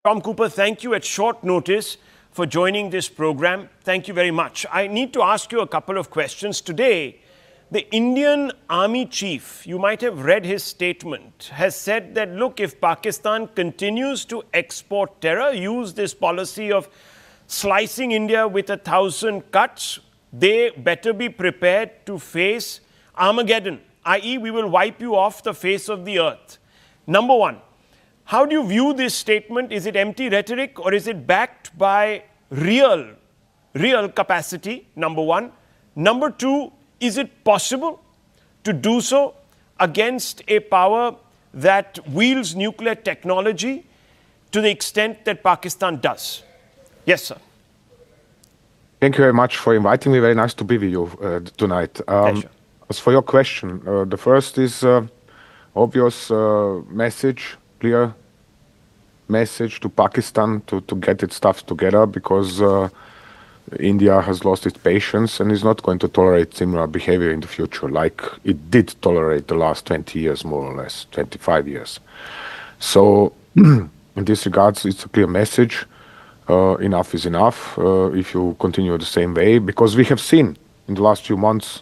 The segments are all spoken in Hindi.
Tom Cooper, thank you at short notice for joining this program. Thank you very much. I need to ask you a couple of questions. Today, the Indian Army Chief, you might have read his statement, has said that, look, if Pakistan continues to export terror, use this policy of slicing India with 1,000 cuts, they better be prepared to face Armageddon, i.e. we will wipe you off the face of the earth. Number one, how do you view this statement? Is it empty rhetoric or is it backed by real capacity? Number one. Number two, is it possible to do so against a power that wields nuclear technology to the extent that Pakistan does? Yes, sir. Thank you very much for inviting me. Very nice to be with you tonight. As for your question, the first is obvious message, clear message to Pakistan to get its stuff together, because India has lost its patience and is not going to tolerate similar behavior in the future, like it did tolerate the last 20 years, more or less, 25 years. So in this regards, it's a clear message. Enough is enough if you continue the same way, because we have seen in the last few months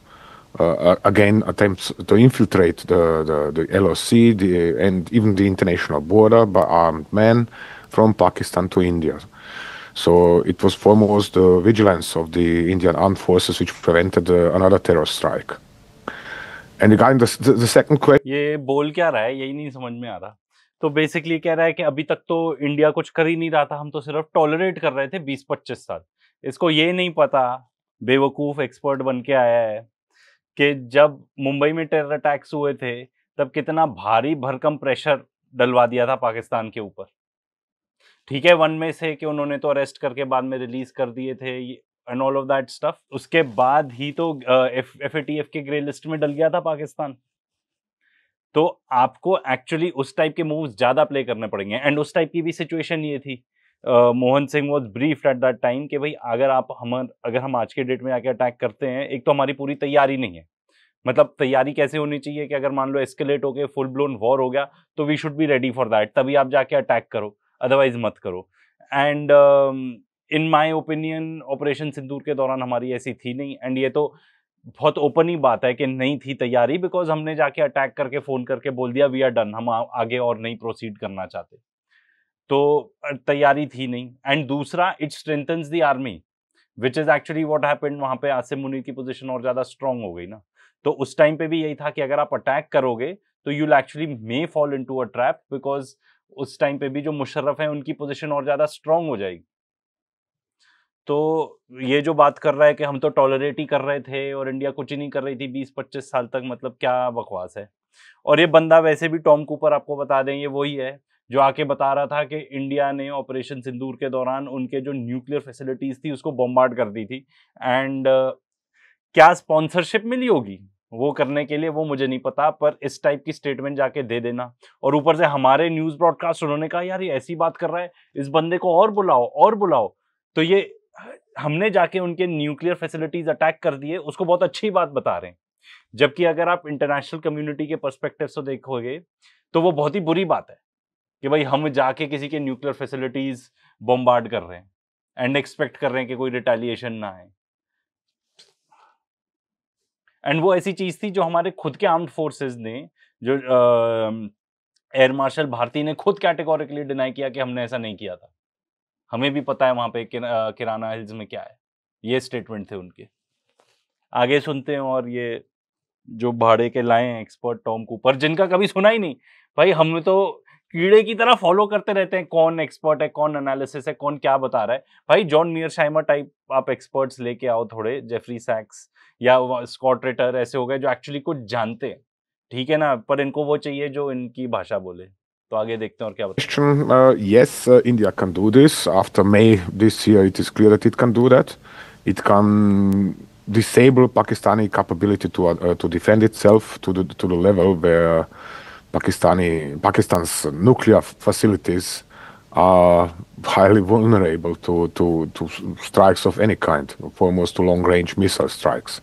again attempts to infiltrate the LOC and even the international border by armed men from Pakistan to India. So it was foremost the vigilance of the Indian armed forces which prevented another terror strike. And regarding the second question, ये बोल क्या रहा है यही नहीं समझ में आ रहा. तो बेसिकली कह रहा है कि अभी तक तो इंडिया कुछ कर ही नहीं रहा था, हम तो सिर्फ टॉलरेट कर रहे थे 20-25 साल. इसको ये नहीं पता, बेवकूफ एक्सपर्ट बन के आया है, कि जब मुंबई में टेरर अटैक्स हुए थे तब कितना भारी भरकम प्रेशर डलवा दिया था पाकिस्तान के ऊपर. ठीक है, वन में से कि उन्होंने तो अरेस्ट करके बाद में रिलीज कर दिए थे and all of that stuff. उसके बाद ही तो FATF के ग्रे लिस्ट में डल गया था पाकिस्तान. तो आपको एक्चुअली उस टाइप के मूव्स ज्यादा प्ले करने पड़ेंगे. एंड उस टाइप की भी सिचुएशन ये थी, Mohan Singh was briefed at that time कि भाई अगर हम आज के डेट में आके अटैक करते हैं, एक तो हमारी पूरी तैयारी नहीं है. मतलब तैयारी कैसे होनी चाहिए कि अगर मान लो एस्केलेट हो गए, फुल ब्लोन वॉर हो गया, तो we should be ready for that, तभी आप जाके अटैक करो, अदरवाइज मत करो. And in my opinion operation Sindoor के दौरान हमारी ऐसी थी नहीं. एंड ये तो बहुत ओपन ही बात है कि नहीं थी तैयारी, बिकॉज हमने जाके अटैक करके फोन करके बोल दिया वी आर डन, हम आगे और नहीं प्रोसीड करना चाहते. तो तैयारी थी नहीं. एंड दूसरा, it strengthens the army, which is actually what happened. वहां पे आसिम मुनीर की पोजीशन और ज्यादा स्ट्रांग हो गई ना. तो उस टाइम पे भी यही था कि अगर आप अटैक करोगे तो you will actually may fall into a trap, because उस टाइम पे भी जो मुशर्रफ है उनकी पोजीशन और ज्यादा स्ट्रांग हो जाएगी. तो ये जो बात कर रहा है कि हम तो टॉलरेट ही कर रहे थे और इंडिया कुछ ही नहीं कर रही थी 20-25 साल तक, मतलब क्या बकवास है. और ये बंदा वैसे भी, टॉम कूपर, आपको बता दें, ये वही है जो आके बता रहा था कि इंडिया ने ऑपरेशन सिंदूर के दौरान उनके जो न्यूक्लियर फैसिलिटीज थी उसको बॉम्बार्ड कर दी थी. एंड क्या स्पॉन्सरशिप मिली होगी वो करने के लिए, वो मुझे नहीं पता, पर इस टाइप की स्टेटमेंट जाके दे देना. और ऊपर से हमारे न्यूज ब्रॉडकास्ट उन्होंने कहा यार ये ऐसी बात कर रहा है, इस बंदे को और बुलाओ और बुलाओ. तो ये हमने जाके उनके न्यूक्लियर फैसिलिटीज अटैक कर दिए, उसको बहुत अच्छी बात बता रहे हैं. जबकि अगर आप इंटरनेशनल कम्युनिटी के पर्सपेक्टिव से देखोगे तो वो बहुत ही बुरी बात है कि भाई हम जाके किसी के न्यूक्लियर फैसिलिटीज बॉम्बार्ड कर रहे हैं एंड एक्सपेक्ट कर रहे हैं कि कोई रिटेलिएशन ना आए. एंड वो ऐसी चीज थी जो हमारे खुद के आर्म्ड फोर्सेस ने, जो एयर मार्शल भारती ने खुद कैटेगोरिकली डिनाई किया कि हमने ऐसा नहीं किया था. हमें भी पता है वहां पे किराना हिल्स में क्या है. ये स्टेटमेंट थे उनके. आगे सुनते हैं. और ये जो भाड़े के लाए हैं एक्सपर्ट टॉम कूपर, जिनका कभी सुना ही नहीं भाई, हम तो कीड़े की तरह फॉलो करते रहते हैं कौन एक्सपर्ट है, कौन एनालिसिस है, कौन क्या बता रहा है. भाई जॉन मीयरशाइमर टाइप आप एक्सपर्ट्स लेके आओ थोड़े, जेफरी सैक्स या स्कॉट रिटर, ऐसे हो गए जो एक्चुअली कुछ जानते हैं. ठीक है ना, पर इनको वो चाहिए जो इनकी भाषा बोले. तो आगे देखते हैं और क्या बताते हैं. Yes, India can do this. After May this year, it is clear that it can do that. It can disable Pakistani capability to defend itself to the level where Pakistan's nuclear facilities are highly vulnerable to strikes of any kind, foremost to long-range missile strikes.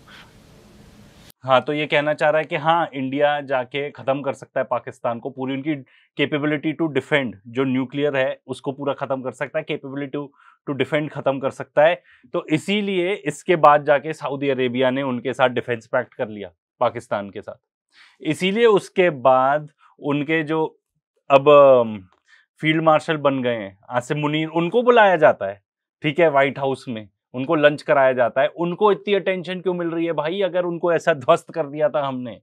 हाँ, तो ये कहना चाह रहा है कि हाँ, इंडिया जाके खत्म कर सकता है पाकिस्तान को, पूरी उनकी कैपेबिलिटी टू डिफेंड जो न्यूक्लियर है उसको पूरा खत्म कर सकता है, कैपेबिलिटी टू डिफेंड खत्म कर सकता है। तो इसीलिए इसके बाद जाके सऊदी अरेबिया ने उनके साथ डिफेंस पैक्ट कर लिया पाकिस्तान के साथ। इसीलिए उसके बाद उनके जो अब फील्ड मार्शल बन गए हैं आसिम मुनीर, उनको बुलाया जाता है, ठीक है, व्हाइट हाउस में उनको लंच कराया जाता है। उनको इतनी अटेंशन क्यों मिल रही है भाई, अगर उनको ऐसा ध्वस्त कर दिया था हमने?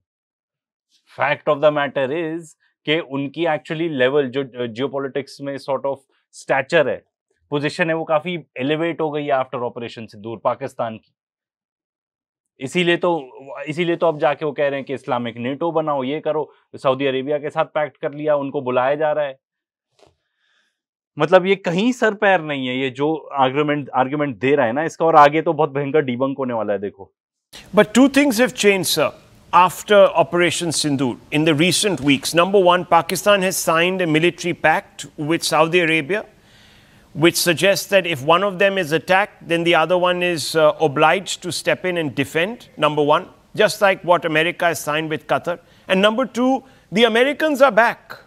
Fact of the matter is कि उनकी एक्चुअली लेवल जो जियोपॉलिटिक्स में सॉर्ट ऑफ स्टैचर है, पोजीशन है, वो काफी एलिवेट हो गई है आफ्टर ऑपरेशन सिंदूर पाकिस्तान की। इसीलिए तो अब जाके वो कह रहे हैं कि इस्लामिक नेटो बनाओ, ये करो, सऊदी अरेबिया के साथ पैक्ट कर लिया, उनको बुलाया जा रहा है। मतलब ये कहीं सर पैर नहीं है, ये जो आर्गुमेंट दे रहा है ना इसका, और आगे तो बहुत भयंकर डिबंक होने वाला है, देखो। But two things have changed, sir, after Operation Sindoor in the recent weeks. Number one, Pakistan has signed a military pact with Saudi Arabia, which suggests that if one of them is attacked, then the other one is obliged to step in and defend, number one, just like what America has signed with Qatar. And number two, the Americans are back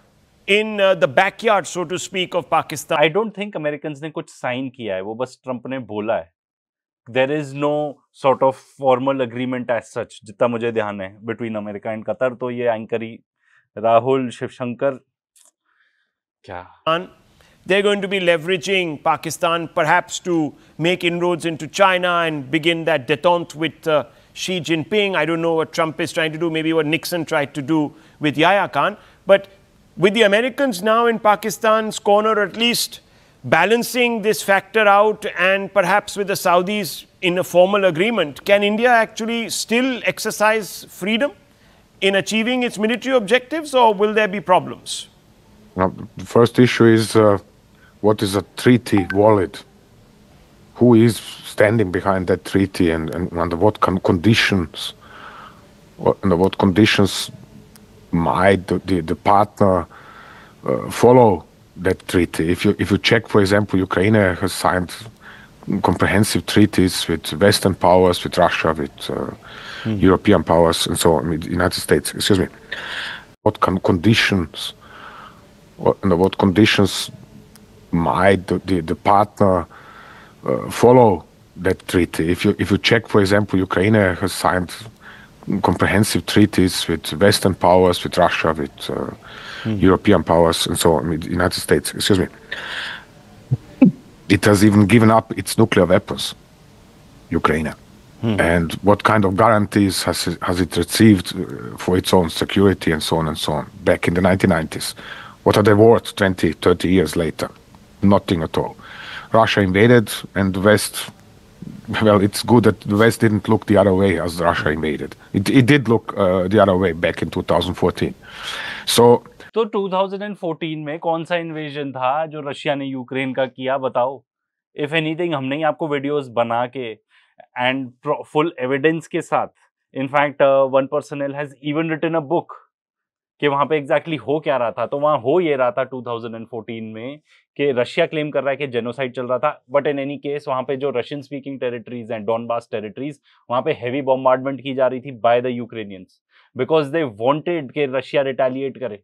in the backyard, so to speak, of Pakistan. I don't think Americans ने कुछ साइन किया है, वो बस ट्रंप ने बोला है। There is no sort of formal agreement as such, जितना मुझे ध्यान है, between America and Qatar। तो ये एंकर ही राहुल शिवशंकर क्या, they're going to be leveraging Pakistan perhaps to make inroads into China and begin that détente with Xi Jinping. I don't know what Trump is trying to do, maybe what Nixon tried to do with Yahya Khan. But with the Americans now in Pakistan's corner, at least balancing this factor out, and perhaps with the Saudis in a formal agreement, can India actually still exercise freedom in achieving its military objectives, or will there be problems? Now, the first issue is what is a treaty wallet? Who is standing behind that treaty, and under what conditions? Under what conditions might the partner follow that treaty? If you check, for example, Ukraine has signed comprehensive treaties with Western powers, with Russia, with European powers, and so on, with the United States. Excuse me. What conditions? Under what conditions might the partner follow that treaty? If you check, for example, Ukraine has signed comprehensive treaties with Western powers, with Russia, with European powers, and so on, with the United States. Excuse me. It has even given up its nuclear weapons, Ukraine. And what kind of guarantees has it received for its own security, and so on and so on, back in the 1990s? What are they worth 20, 30 years later? Nothing at all. Russia invaded, and the West, well, it's good that the West didn't look the other way as Russia invaded. It did look the other way back in 2014. So 2014 में कौन सा इन्वेजन था जो रशिया ने यूक्रेन का किया, बताओ? इफ एनीथिंग हमने ही आपको वीडियोस बना के एंड फुल एविडेंस के साथ, in fact one personal has even written a book कि वहां पे एग्जैक्टली हो क्या रहा था। तो वहां हो ये रहा था 2014 में कि रशिया क्लेम कर रहा है कि जेनोसाइड चल रहा था, बट इन एनी केस वहां पे जो Russian speaking territories and Donbas territories, वहां पे हेवी बॉम्बार्डमेंट की जा रही थी by the Ukrainians because they wanted कि रशिया रिटेलिएट करे।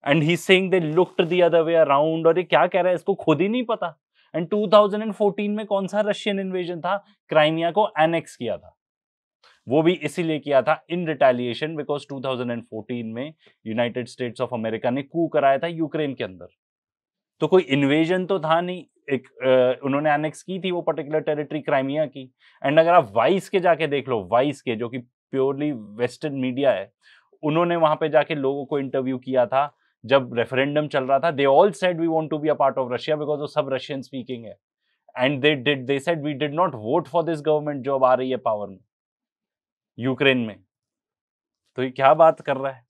And he saying they looked the other way around, और ये क्या कह रहा है इसको खुद ही नहीं पता। एंड 2014 में कौन सा रशियन इन्वेजन था? क्राइमिया को एनेक्स किया था, वो भी इसीलिए किया था इन रिटेलिएशन बिकॉज 2014 में यूनाइटेड स्टेट्स ऑफ अमेरिका ने कू कराया था यूक्रेन के अंदर। तो कोई इन्वेजन तो था नहीं, एक उन्होंने एनेक्स की थी वो पर्टिकुलर टेरिटरी क्राइमिया की। एंड अगर आप वाइस के जाके देख लो, वाइस के जो कि प्योरली वेस्टर्न मीडिया है, उन्होंने वहां पे जाके लोगों को इंटरव्यू किया था जब रेफरेंडम चल रहा था। They all said we want to be a part of Russia because वो सब रशियन स्पीकिंग है। And they said we did not vote for this government जो अब आ रही है पावर में यूक्रेन में। तो ये क्या बात कर रहा है?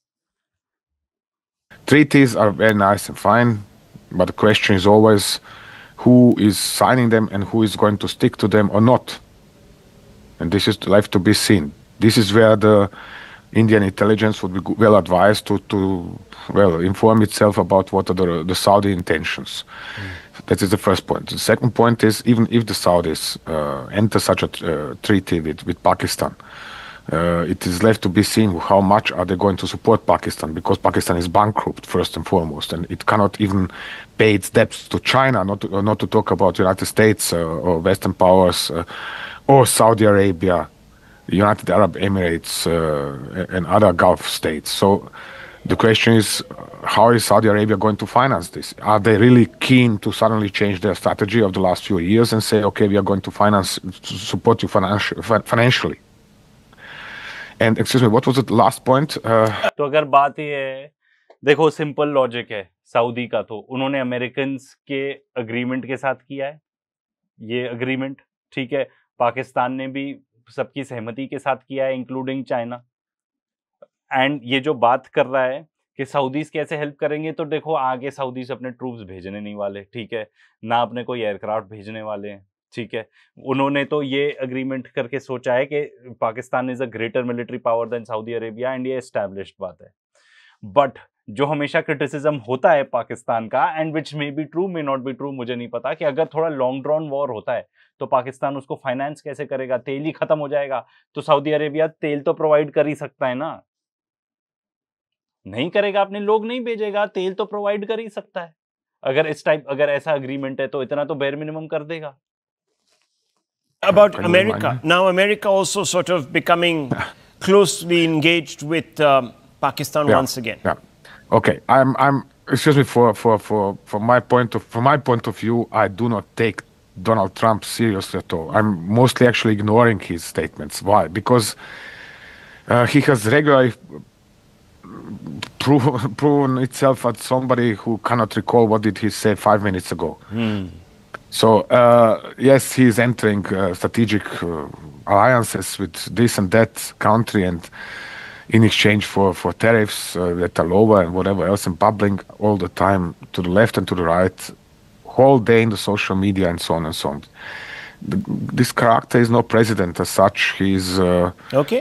Treaties are very nice and fine, but the question is always who is signing them and who is going to stick to them or not. And this is left to be seen. This is where the Indian intelligence would be well advised to inform itself about what are the Saudi intentions. That is the first point. The second point is, even if the Saudis enter such a treaty with Pakistan, It is left to be seen how much are they going to support Pakistan, because Pakistan is bankrupt first and foremost, and it cannot even pay its debts to China, not to talk about United States or Western powers or Saudi Arabia, United Arab Emirates, and other Gulf states. So the question is, how is Saudi Arabia going to finance this? Are they really keen to suddenly change their strategy of the last few years and say, okay, we are going to support you financially? And excuse me, what was the last point? तो अगर बात ये है, देखो सिंपल लॉजिक है सऊदी का, तो उन्होंने अमेरिकन्स के अग्रीमेंट के साथ किया है ये अग्रीमेंट, ठीक है। पाकिस्तान ने भी सबकी सहमति के साथ किया है, इंक्लूडिंग चाइना। एंड ये जो बात कर रहा है कि सऊदीज कैसे हेल्प करेंगे, तो देखो आगे सऊदीज अपने ट्रूप्स भेजने नहीं वाले, ठीक है, ना अपने कोई एयरक्राफ्ट भेजने वाले हैं, ठीक है। उन्होंने तो ये अग्रीमेंट करके सोचा है कि Pakistan is a greater military power than Saudi Arabia, and ये एस्टैब्लिश्ड बात है। बट जो हमेशा क्रिटिसिज्म होता है पाकिस्तान का, and which may be true may not be true, मुझे नहीं पता, कि अगर थोड़ा लॉन्ग ड्रॉन वॉर होता है तो पाकिस्तान उसको फाइनेंस कैसे करेगा, तेल ही खत्म हो जाएगा। तो सऊदी अरेबिया तेल तो प्रोवाइड कर ही सकता है ना, नहीं करेगा, अपने लोग नहीं भेजेगा, तेल तो प्रोवाइड कर ही सकता है। अगर ऐसा अग्रीमेंट है तो इतना तो बेयर मिनिमम कर देगा। About America, now America also sort of becoming closely engaged with Pakistan once again. Yeah. Okay. I'm. Excuse me. From my point of view, I do not take Donald Trump seriously at all. I'm mostly actually ignoring his statements. Why? Because he has regularly proven itself as somebody who cannot recall what did he say 5 minutes ago. So yes, he is entering strategic alliances with this and that country, and in exchange for tariffs that are lower and whatever else, and bubbling all the time to the left and to the right, whole day in the social media and so on and so on. This character is no president as such. He's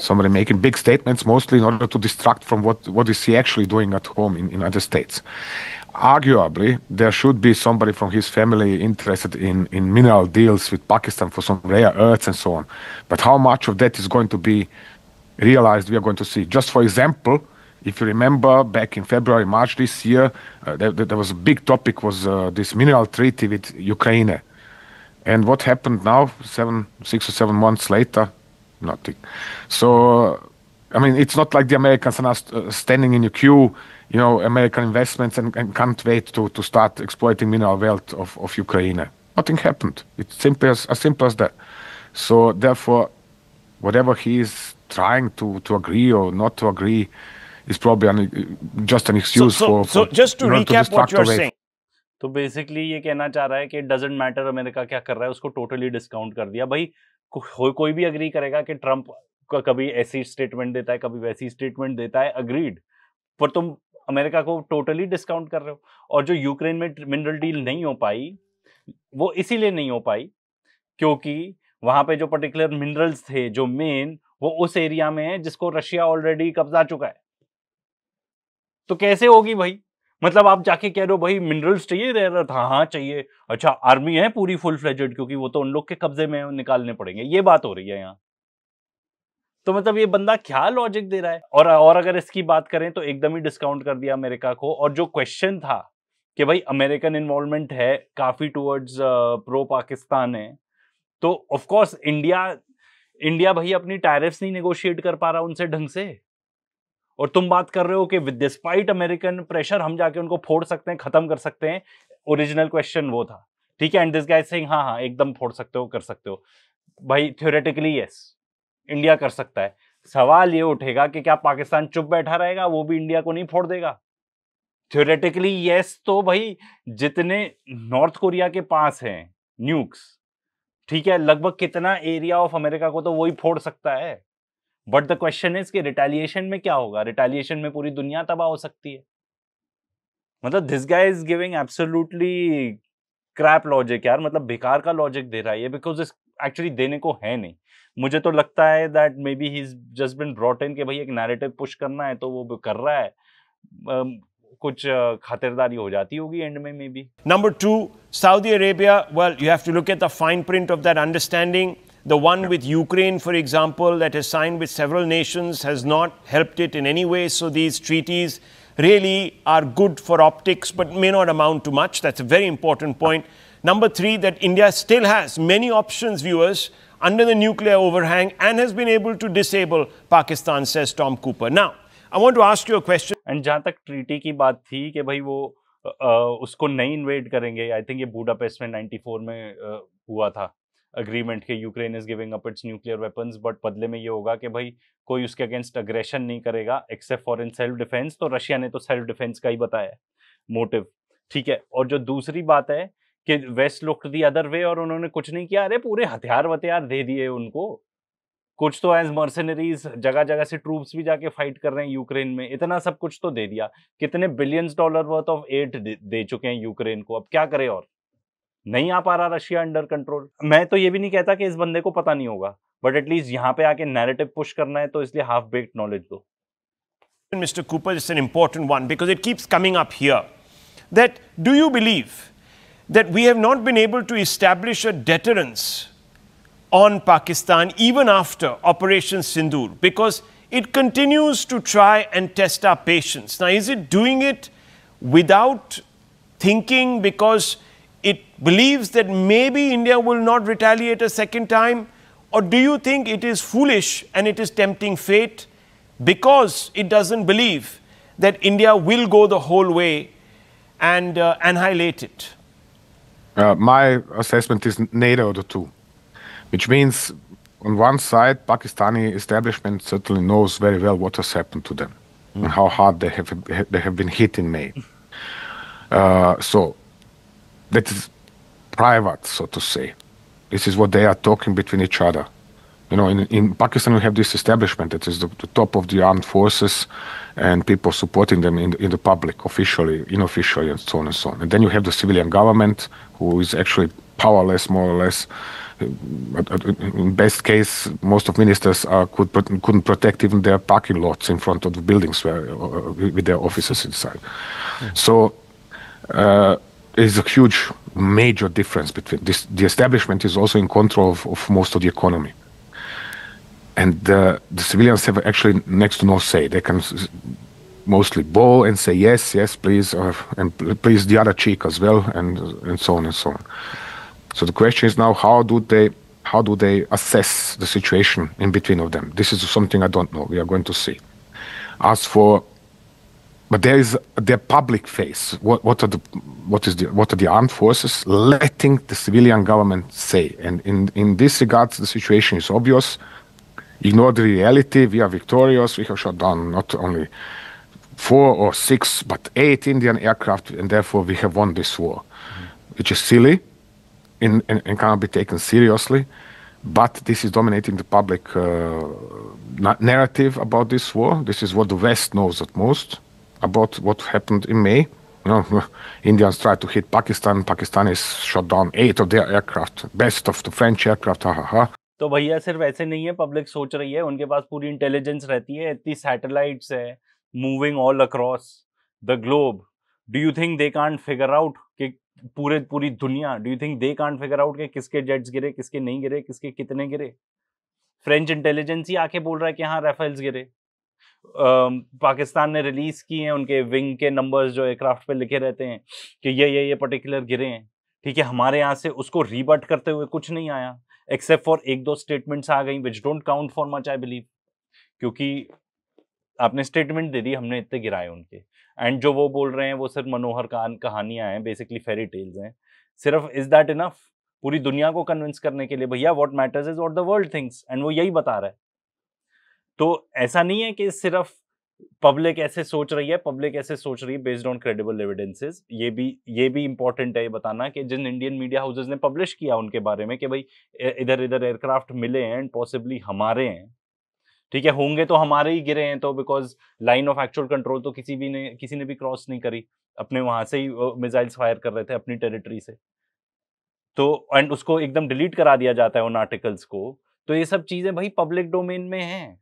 somebody making big statements, mostly in order to distract from what is he actually doing at home in United States. Arguably, there should be somebody from his family interested in mineral deals with Pakistan for some rare earths and so on. But how much of that is going to be realized, we are going to see. Just for example, if you remember, back in February, March this year, there was a big topic, was this mineral treaty with Ukraine. And what happened now, 6 or 7 months later? Nothing. So, I mean, it's not like the Americans are now standing in a queue, American investments, and can't wait to start exploiting mineral wealth of Ukraine. Nothing happened. It's as simple as that. So, therefore, whatever he is trying to agree or not to agree is probably just an excuse for just to recap what you're saying. तो बेसिकली ये कहना चाह रहा है कि डजंट मैटर अमेरिका क्या कर रहा है, उसको टोटली डिस्काउंट कर दिया। भाई कोई भी अग्री करेगा कि ट्रम्प कभी ऐसी स्टेटमेंट देता है, कभी वैसी स्टेटमेंट देता है, अग्रीड, पर तुम अमेरिका को टोटली डिस्काउंट कर रहे हो। और जो यूक्रेन में मिनरल डील नहीं हो पाई, वो इसीलिए नहीं हो पाई क्योंकि वहां पे जो पर्टिकुलर मिनरल्स थे जो मेन, वो उस एरिया में है जिसको रशिया ऑलरेडी कब्जा चुका है। तो कैसे होगी भाई? मतलब आप जाके कह रहे हो भाई मिनरल्स चाहिए, रह रहा था, हाँ चाहिए, अच्छा आर्मी है पूरी फुल फ्लेजेड, क्योंकि वो तो उन लोग के कब्जे में निकालने पड़ेंगे, ये बात हो रही है यहाँ। तो मतलब ये बंदा क्या लॉजिक दे रहा है? और अगर इसकी बात करें तो एकदम ही डिस्काउंट कर दिया अमेरिका को। और जो क्वेश्चन था कि भाई अमेरिकन इन्वॉल्वमेंट है काफी टुवर्ड्स प्रो पाकिस्तान है, तो ऑफ कोर्स इंडिया भाई अपनी टैरिफ्स नहीं नेगोशिएट कर पा रहा उनसे ढंग से। और तुम बात कर रहे हो कि डिस्पाइट अमेरिकन प्रेशर हम जाके उनको फोड़ सकते हैं, खत्म कर सकते हैं। ओरिजिनल क्वेश्चन वो था, ठीक है। एंड दिस गाय सेइंग हाँ एकदम फोड़ सकते हो, कर सकते हो। भाई थ्योरेटिकली यस, इंडिया कर सकता है। सवाल ये उठेगा कि क्या पाकिस्तान चुप बैठा रहेगा, वो भी इंडिया को नहीं फोड़ देगा? थ्योरेटिकली यस, तो भाई जितने नॉर्थ कोरिया के पास हैं न्यूक्स, ठीक है, लगभग कितना एरिया ऑफ अमेरिका को तो वही फोड़ सकता है। बट द क्वेश्चन इज कि रिटेलिएशन में क्या होगा? रिटेलिएशन में पूरी दुनिया तबाह हो सकती है। मतलब this guy is giving absolutely crap logic यार, मतलब बेकार का लॉजिक दे रहा है ये, बिकॉज एक्चुअली देने को है नहीं। मुझे तो लगता है that may be he is just been brought in कि भाई एक नैरेटिव पुश करना है तो वो कर रहा है। कुछ खातिरदारी हो जाती होगी एंड में may be. Number 2, Saudi Arabia, well, you have to look at the fine print of that understanding. The one with Ukraine, for example, that is signed with several nations, has not helped it in any way. So these treaties really are good for optics, but may not amount to much. That's a very important point. Number three, that India still has many options, viewers, under the nuclear overhang and has been able to disable Pakistan, says Tom Cooper. Now, I want to ask you a question. And जहाँ तक ट्रीटी की बात थी कि भाई वो उसको नहीं इन्वेड करेंगे, आई थिंक ये बुडापेस्ट में 94 में हुआ था अग्रीमेंट कि Ukraine is giving up it's nuclear weapons, but बदले में ये होगा कि भाई कोई उसके अगेंस्ट अग्रेशन नहीं करेगा except for in self defence. तो रशिया ने तो सेल्फ डिफेंस का ही बताया मोटिव, ठीक है। और जो दूसरी बात है कि west looked the other way और उन्होंने कुछ नहीं किया, अरे पूरे हथियार वथियार दे दिए उनको, कुछ तो एज मर्सनरीज जगह जगह से ट्रूप्स भी जाके फाइट कर रहे हैं यूक्रेन में, इतना सब कुछ तो दे दिया। कितने billions dollar worth of aid दे चुके हैं यूक्रेन को, अब क्या करे? और नहीं आ पा रहा रशिया अंडर कंट्रोल। मैं तो ये भी नहीं कहता कि इस बंदे को पता नहीं होगा, बट एटलीस्ट यहाँ पे आके नैरेटिव पुश करना है तो इसलिए हाफ बेक्ड नॉलेज दो। Mr. Cooper, it's an important one because it keeps coming up here. That do you believe that we have not been able to establish a deterrence on Pakistan even after Operation Sindoor, because it continues to try and test our patience? Now, is it doing it without thinking because it believes that maybe India will not retaliate a second time? Or do you think it is foolish and it is tempting fate because it doesn't believe that India will go the whole way and annihilate it? My assessment is neither of the two, which means on one side, Pakistani establishment certainly knows very well what has happened to them and how hard they have been hit in May. So that is private, so to say. This is what they are talking between each other. You know, in Pakistan, we have this establishment that is the top of the armed forces and people supporting them in the public, officially, unofficially, and so on and so on. And then you have the civilian government, who is actually powerless, more or less. In best case, most of ministers couldn't protect even their parking lots in front of the buildings with their offices inside. So there's a huge, major difference between this. The establishment is also in control of most of the economy. And the civilians have actually next to no say. They can mostly bow and say yes, yes, please, and please the other cheek as well, and so on and so on. So the question is now, how do they assess the situation in between of them? This is something I don't know. We are going to see. As for, but there is their public face. What are the armed forces letting the civilian government say? And in this regards, the situation is obvious. Ignore the reality. We are victorious. We have shot down not only 4 or 6, but 8 Indian aircraft, and therefore we have won this war, which is silly and cannot be taken seriously. But this is dominating the public narrative about this war. This is what the West knows at most about what happened in May. You know, Indians tried to hit Pakistan. Pakistanis shot down 8 of their aircraft, best of the French aircraft. Ha ha ha. तो भैया सिर्फ ऐसे नहीं है, पब्लिक सोच रही है, उनके पास पूरी इंटेलिजेंस रहती है, इतनी सैटेलाइट्स है moving all across the globe. Do you think they can't figure out कि पूरी दुनिया, do you think they can't figure out कि किसके जेट्स गिरे, किसके नहीं गिरे, किसके कितने गिरे? फ्रेंच इंटेलिजेंस ही आके बोल रहा है कि हाँ राफेल्स गिरे। पाकिस्तान ने रिलीज किए हैं उनके विंग के नंबर्स जो एयरक्राफ्ट पे लिखे रहते हैं कि ये पर्टिकुलर गिरे हैं, ठीक है। हमारे यहाँ से उसको रीबट करते हुए कुछ नहीं आया, एक्सेप्ट फॉर 1-2 स्टेटमेंट्स आ गई which don't count for much I believe, क्योंकि आपने स्टेटमेंट दे दी हमने इतने गिराए उनके, एंड जो वो बोल रहे हैं वो सिर्फ मनोहर कहानियां हैं, बेसिकली फेरी टेल्स हैं सिर्फ। इज दैट इनफ पूरी दुनिया को कन्विंस करने के लिए? भैया what matters is what the world thinks, and वो यही बता रहा है। तो ऐसा नहीं है कि सिर्फ पब्लिक ऐसे सोच रही है, पब्लिक ऐसे सोच रही है बेस्ड ऑन क्रेडिबल एविडेंसेस। ये भी इंपॉर्टेंट है ये बताना कि जिन इंडियन मीडिया हाउसेस ने पब्लिश किया उनके बारे में कि भाई इधर एयरक्राफ्ट मिले हैं एंड पॉसिबली हमारे हैं, ठीक है, होंगे तो हमारे ही गिरे हैं, तो because line of actual control तो किसी ने भी क्रॉस नहीं करी, अपने वहां से ही मिसाइल्स फायर कर रहे थे अपनी टेरिटरी से, तो एंड उसको एकदम डिलीट करा दिया जाता है उन आर्टिकल्स को। तो ये सब चीजें भाई पब्लिक डोमेन में हैं।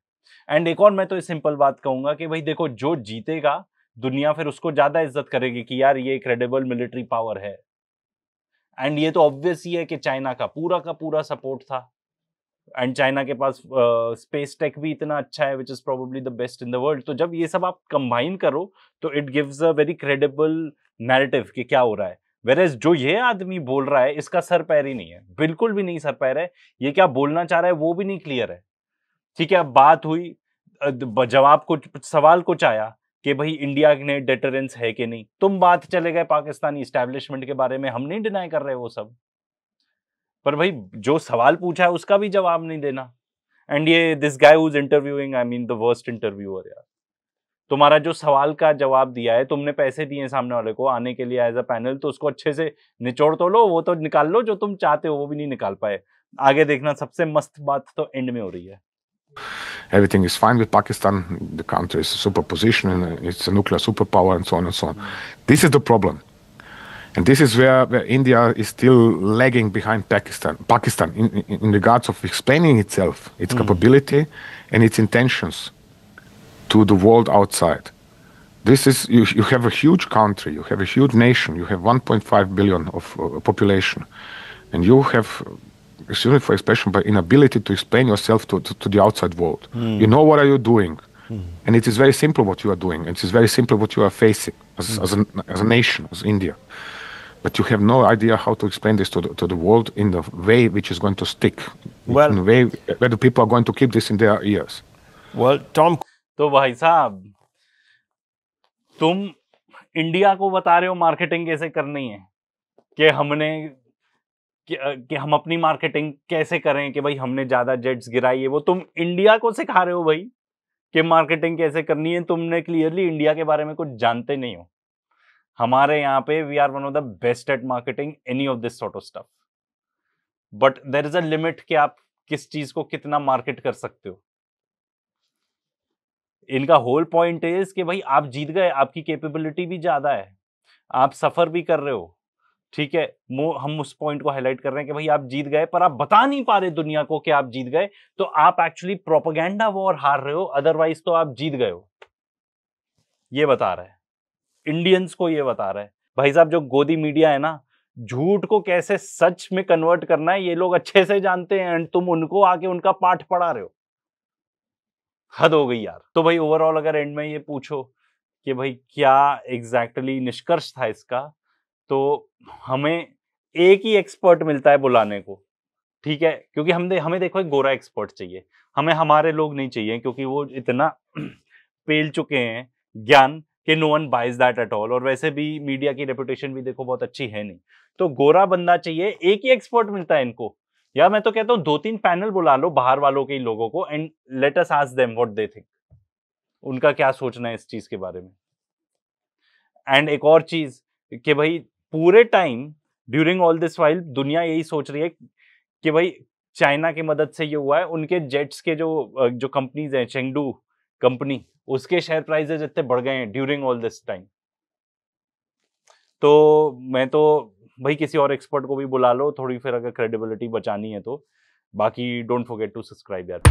एंड एक और मैं तो सिंपल बात कहूंगा कि भाई देखो, जो जीतेगा दुनिया फिर उसको ज्यादा इज्जत करेगी कि यार ये क्रेडिबल मिलिट्री पावर है। एंड ये तो ऑब्वियस ही है कि चाइना का पूरा सपोर्ट था एंड चाइना के पास स्पेस टेक भी इतना अच्छा है which is probably the best in the world. तो जब ये सब आप कंबाइन करो तो it gives a very credible narrative कि क्या हो रहा है। वेरेज जो ये आदमी बोल रहा है इसका सर पैर ही नहीं है, बिल्कुल भी नहीं सर पैर है। ये क्या बोलना चाह रहा है वो भी नहीं क्लियर है। ठीक है, अब बात हुई, जवाब कुछ, सवाल कुछ आया कि भाई इंडिया ने डेटरेंस है कि नहीं। तुम बात चले गए पाकिस्तानी इस्टेब्लिशमेंट के बारे में, हम नहीं डिनाई कर रहे वो सब, पर भाई जो सवाल पूछा है उसका भी जवाब नहीं देना। एंड ये this guy who is interviewing, I mean the worst interviewer यार। तुम्हारा जो सवाल का जवाब दिया है, तुमने पैसे दिए सामने वाले को आने के लिए एज अ पैनल, तो उसको अच्छे से निचोड़ तो लो, वो तो निकाल लो जो तुम चाहते हो, वो भी नहीं निकाल पाए। आगे देखना, सबसे मस्त बात तो एंड में हो रही है। Everything is fine with Pakistan. The country is a superposition and it's a nuclear superpower and so on and so on. This is the problem. And this is where India is still lagging behind Pakistan in regards of explaining itself, its capability and its intentions to the world outside. This is, you have a huge country, you have a huge nation, you have 1.5 billion of population, and you have, excuse me for expression, but inability to explain yourself to the outside world. You know what are you doing, and it is very simple what you are doing, and it is very simple what you are facing as a nation, as India. But you have no idea how to explain this to the world in the way which is going to stick, well, in the way where the people are going to keep this in their ears. Well, Tom, तो भाई साहब, तुम इंडिया को बता रहे हो मार्केटिंग कैसे करनी है, कि हम अपनी मार्केटिंग कैसे करें, कि भाई हमने ज्यादा जेट्स गिराई है। वो तुम इंडिया को सिखा रहे हो भाई कि मार्केटिंग कैसे करनी है। तुमने क्लियरली इंडिया के बारे में कुछ जानते नहीं हो। हमारे यहाँ पे we are one of the best at marketing any of this sort of stuff, but there is a limit कि आप किस चीज को कितना मार्केट कर सकते हो। इनका होल पॉइंट इज कि भाई आप जीत गए, आपकी कैपेबिलिटी भी ज्यादा है, आप सफर भी कर रहे हो, ठीक है। हम उस पॉइंट को हाईलाइट कर रहे हैं कि भाई आप जीत गए, पर आप बता नहीं पा रहे दुनिया को कि आप जीत गए, तो आप एक्चुअली प्रोपेगेंडा वॉर हार रहे हो, अदरवाइज तो आप जीत गए हो। ये बता रहा है, इंडियंस को ये बता रहा है। भाई साहब, जो गोदी मीडिया है ना, झूठ को कैसे सच में कन्वर्ट करना है ये लोग अच्छे से जानते हैं, एंड तुम उनको आके उनका पाठ पढ़ा रहे हो। हद हो गई यार। तो भाई ओवरऑल अगर एंड में ये पूछो कि भाई क्या एग्जैक्टली निष्कर्ष था इसका, तो हमें एक ही एक्सपर्ट मिलता है बुलाने को, ठीक है, क्योंकि हमें देखो एक गोरा एक्सपर्ट चाहिए, हमें हमारे लोग नहीं चाहिए, क्योंकि वो इतना पेल चुके हैं ज्ञान कि no one buys that at all. और वैसे भी मीडिया की रेपुटेशन भी देखो बहुत अच्छी है नहीं, तो गोरा बंदा चाहिए। एक ही एक्सपर्ट मिलता है इनको, या मैं तो कहता हूं 2-3 पैनल बुला लो बाहर वालों के लोगों को, and let us ask them what they think, उनका क्या सोचना है इस चीज के बारे में। एंड एक और चीज कि भाई पूरे time during all this while दुनिया यही सोच रही है कि भाई चाइना की मदद से ये हुआ है, उनके जेट्स के जो कंपनीज हैं, चेंगडू कंपनी, उसके शेयर प्राइसेस इतने बढ़ गए हैं ड्यूरिंग ऑल दिस टाइम। तो मैं तो भाई किसी और एक्सपर्ट को भी बुला लो थोड़ी, फिर अगर क्रेडिबिलिटी बचानी है तो। बाकी डोंट फॉरगेट टू सब्सक्राइब यार।